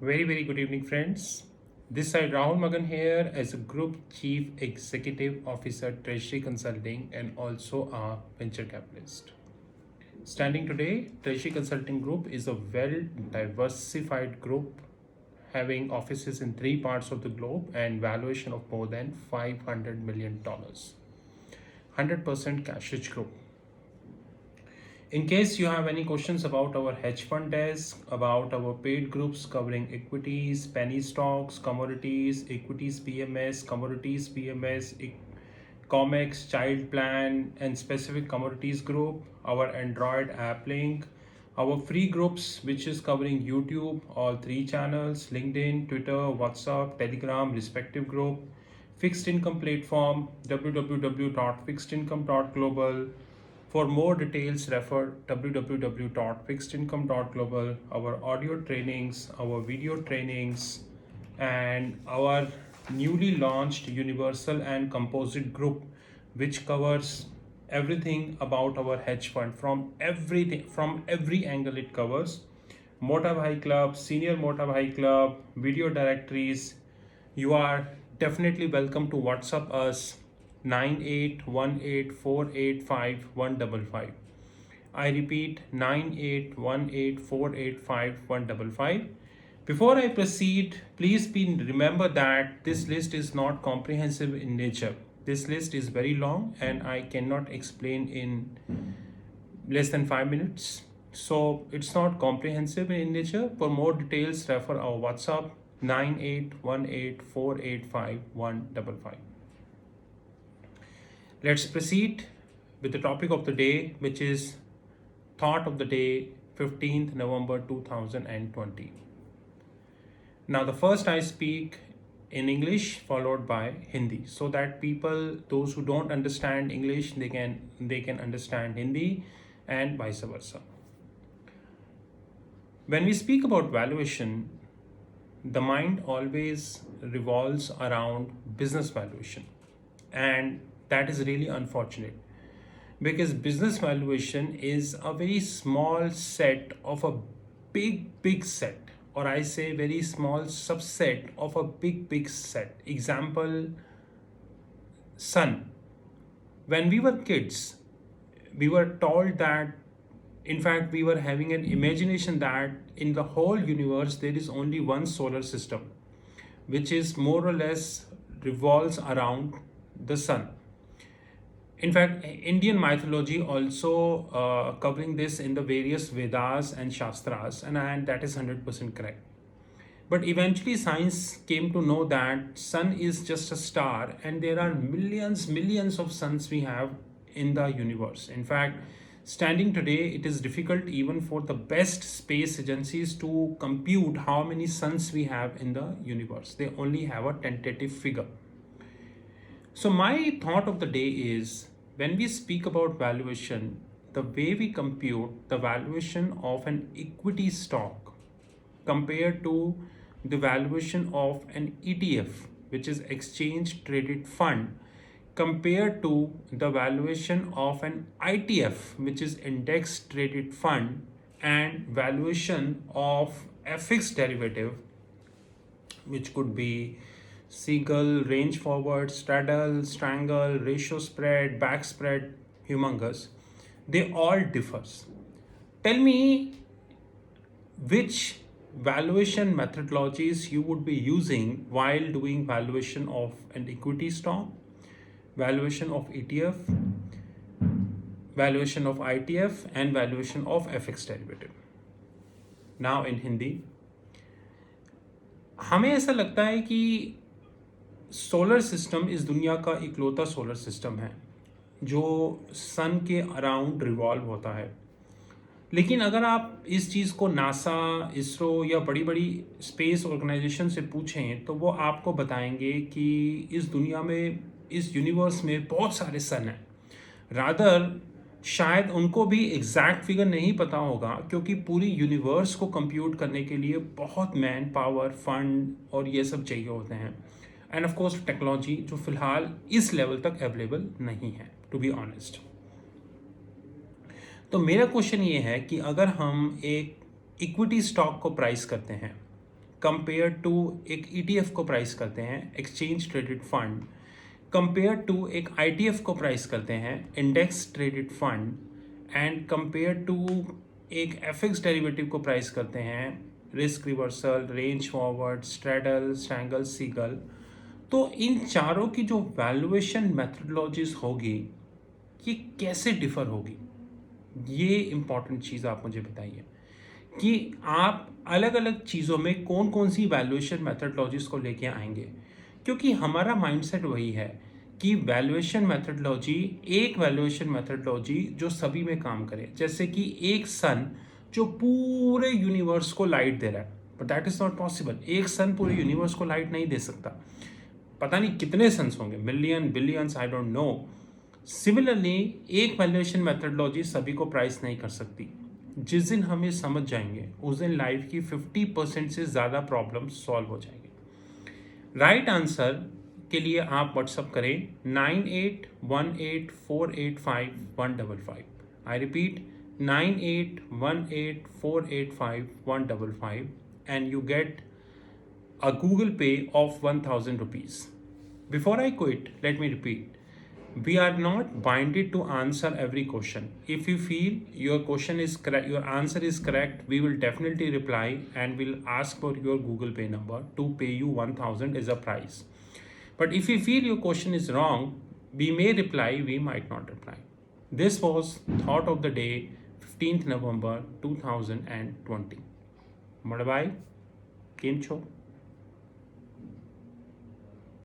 Very good evening, friends. This side Rahul Magan here as a Group Chief Executive Officer, Treasury Consulting, and also a venture capitalist. Standing today, Treasury Consulting Group is a well diversified group having offices in three parts of the globe and valuation of more than $500 million. 100% cash rich group. In case you have any questions about our hedge fund desk, about our paid groups covering equities, penny stocks, commodities, equities PMS, commodities PMS, COMEX, child plan, and specific commodities group, our Android app link, our free groups, which is covering YouTube, all three channels, LinkedIn, Twitter, WhatsApp, Telegram, respective group, fixed income platform, www.fixedincome.global. For more details, refer www.fixedincome.global, our audio trainings, our video trainings, and our newly launched Universal and Composite group, which covers everything about our hedge fund from every angle it covers. Mota Bhai Club, Senior Mota Bhai Club, video directories. You are definitely welcome to WhatsApp us 9818485155. I repeat 9818485155. Before I proceed, please remember that this list is not comprehensive in nature. This list is very long and I cannot explain in less than 5 minutes. So it's not comprehensive in nature. For more details, refer our WhatsApp 9818485155. Let's proceed with the topic of the day, which is Thought of the Day, 15th November 2020. Now, the first I speak in English followed by Hindi, so that people, those who don't understand English, they can understand Hindi and vice versa. When we speak about valuation, the mind always revolves around business valuation, and that is really unfortunate because business valuation is a very small set of a big set, or I say very small subset of a big set. Example, sun. When we were kids, we were told that, in fact, we were having an imagination that in the whole universe there is only one solar system, which is more or less revolves around the sun. In fact, Indian mythology also covering this in the various Vedas and Shastras, and that is 100% correct. But eventually science came to know that sun is just a star and there are millions of suns we have in the universe. In fact, standing today, it is difficult even for the best space agencies to compute how many suns we have in the universe. They only have a tentative figure. So my thought of the day is, when we speak about valuation, the way we compute the valuation of an equity stock compared to the valuation of an ETF, which is exchange traded fund, compared to the valuation of an ITF, which is index traded fund, and valuation of a fixed derivative, which could be Seagull, range forward, straddle, strangle, ratio spread, back spread, humongous, they all differs. Tell me which valuation methodologies you would be using while doing valuation of an equity stock, valuation of ETF, valuation of ITF, and valuation of FX derivative. Now in Hindi, हमें ऐसा लगता है कि solar system इस दुनिया का इकलौता solar system है जो सन के अराउंड रिवॉल्व होता है। लेकिन अगर आप इस चीज़ को नासा, इसरो या बड़ी स्पेस ऑर्गेनाइजेशन से पूछें तो वो आपको बताएंगे कि इस दुनिया में, इस यूनिवर्स में बहुत सारे सन हैं। रादर शायद उनको भी एग्जैक्ट फिगर नहीं पता होगा, क्योंकि पूरी यूनिवर्स को कंप्यूट करने के लिए बहुत मैन पावर, फंड और ये सब चाहिए होते हैं, एंड ऑफ कोर्स टेक्नोलॉजी, जो फिलहाल इस लेवल तक अवेलेबल नहीं है, टू बी ऑनेस्ट। मेरा क्वेश्चन ये है कि अगर हम एक इक्विटी स्टॉक को प्राइस करते हैं कंपेयर टू एक ETF को प्राइस करते हैं, exchange traded fund, compare to एक ITF को प्राइस करते हैं, index traded fund, and compare to एक FX डेरिवेटिव को प्राइस करते हैं, risk reversal, range forward, straddle, strangle, seagull. तो इन चारों की जो वैल्यूएशन मेथडोलॉजीज होगी ये कैसे डिफर होगी, ये इंपॉर्टेंट चीज़ आप मुझे बताइए कि आप अलग अलग चीज़ों में कौन कौन सी वैल्यूएशन मेथडोलॉजीज को लेके आएंगे, क्योंकि हमारा माइंडसेट वही है कि वैल्यूएशन मेथडोलॉजी, एक वैल्यूएशन मेथडोलॉजी जो सभी में काम करे। जैसे कि एक सन जो पूरे यूनिवर्स को लाइट दे रहा है, but that is not possible. एक सन पूरे यूनिवर्स को लाइट नहीं दे सकता, पता नहीं कितने सन्स होंगे, million, billions, I don't know. Similarly एक वैल्यूएशन मेथडोलॉजी सभी को प्राइस नहीं कर सकती। जिस दिन हम ये समझ जाएंगे उस दिन लाइफ की 50% से ज़्यादा प्रॉब्लम सॉल्व हो जाएंगे। राइट आंसर के लिए आप व्हाट्सअप करें 9818485155। I repeat 9818485155 and you get a Google Pay of 1000 rupees. Before I quit, let me repeat. We are not binded to answer every question. If you feel your question is correct, your answer is correct, we will definitely reply and will ask for your Google Pay number to pay you 1000 as a prize. But if you feel your question is wrong, we may reply, we might not reply. This was Thought of the Day, 15th November 2020. Bye bye. Kim Cho.